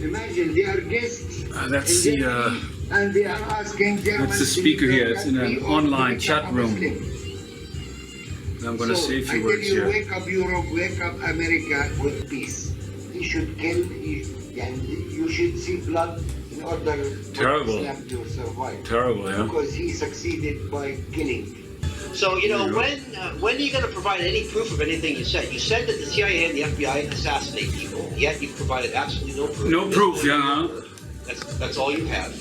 Imagine they are guests. That's in the Germany, and they are asking Germans that's the to speaker leave here. their It's in an country or online to chat become room. Muslim. I'm going to So, say a I few tell words you, here. wake up Europe, wake up America with peace. He should kill, and you should see blood in order for Terrible. Islam to survive. Terrible, yeah. Because he succeeded by killing. So, you know, Yeah. when are you going to provide any proof of anything you said? You said that the CIA and the FBI assassinate people, yet you provided absolutely no proof. No proof, yeah. That's all you have.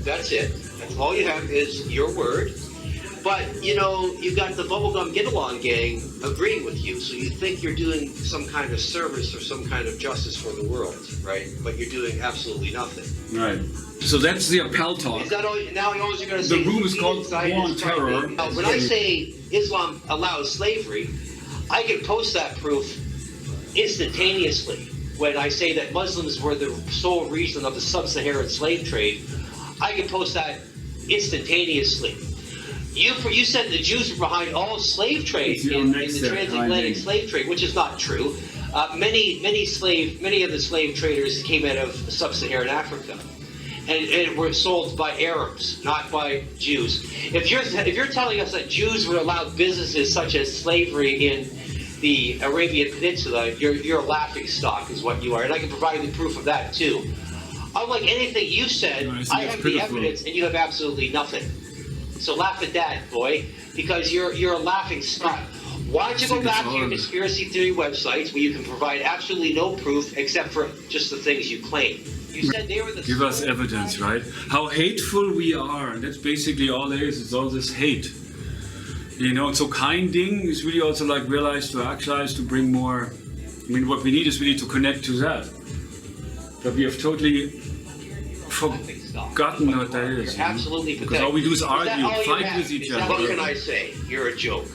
That's it. That's all you have is your word. But, you know, you've got the Bubblegum Get-Along gang agreeing with you, so you think you're doing some kind of service or some kind of justice for the world, right? But you're doing absolutely nothing. Right. So that's the Appel talk. Is that all? Now you're always going to The say room is called Zionist War on Terror. fighting. Now, when I say Islam allows slavery, I can post that proof instantaneously. When I say that Muslims were the sole reason of the sub-Saharan slave trade, I can post that instantaneously. You said the Jews were behind all slave trade It's your in next the step, transatlantic Heine. slave trade, which is not true. Many of the slave traders came out of sub-Saharan Africa, and were sold by Arabs, not by Jews. If you're telling us that Jews were allowed businesses such as slavery in the Arabian Peninsula, you're a laughing stock, is what you are, and I can provide you proof of that too. Unlike anything you said, No, I think I it's have the pitiful. evidence, and you have absolutely nothing. So laugh at that, boy, because you're a laughing stock. Why don't you go think it's back to your hard. conspiracy theory websites where you can provide absolutely no proof except for just the things you claim? You said they were the Give us evidence, right? How hateful we are. And that's basically all there is. It's all this hate. You know, so kinding is really also like realize to actualize, to bring more. I mean, what we need is really to connect to that. But we have totally forgotten what that is. You're absolutely Because pathetic. all we do is that argue, all you fight have? with each Is that- other. What can I say? You're a joke.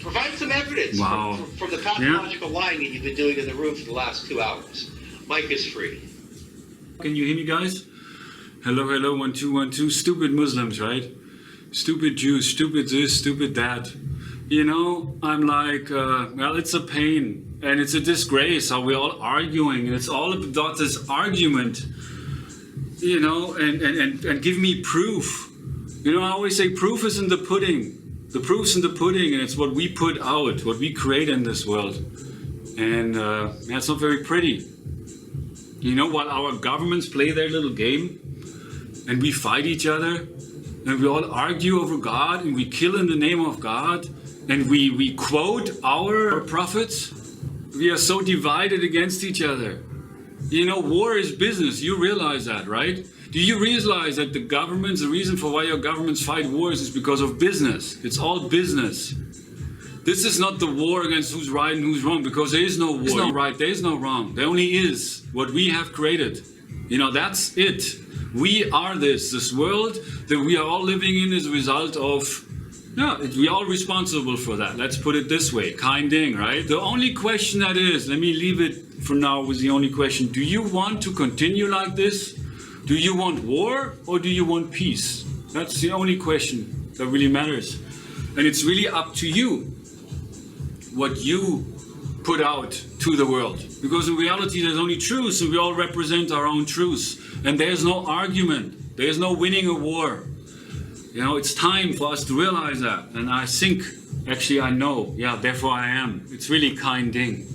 Provide some evidence Wow. from the pathological lying that you've been doing in the room for the last 2 hours. Mic is free. Can you hear me, guys? Hello, hello, 1 2 1 2. Stupid Muslims, right? Stupid Jews, stupid this, stupid that. You know, I'm like, well, it's a pain and it's a disgrace how we're all arguing, and it's all about this argument. You know, and give me proof. You know, I always say proof is in the pudding. The proof's in the pudding, and it's what we put out, what we create in this world. And that's not very pretty. You know, while our governments play their little game, and we fight each other, and we all argue over God, and we kill in the name of God, and we quote our prophets, we are so divided against each other. You know, war is business. You realize that, right? Do you realize that the reason for why your governments fight wars is because of business? It's all business. This is not the war against who's right and who's wrong, because there is no war. There is no right, there is no wrong. There only is what we have created. You know, that's it. We are this world that we are all living in is a result of, we're all responsible for that. Let's put it this way, kinding, right? The only question that is, let me leave it for now with the only question, do you want to continue like this? Do you want war or do you want peace? That's the only question that really matters. And it's really up to you what you put out to the world. Because in reality there's only truth, and we all represent our own truths. And there's no argument. There's no winning a war. You know, it's time for us to realize that. And I think, actually I know, therefore I am. It's really kinding.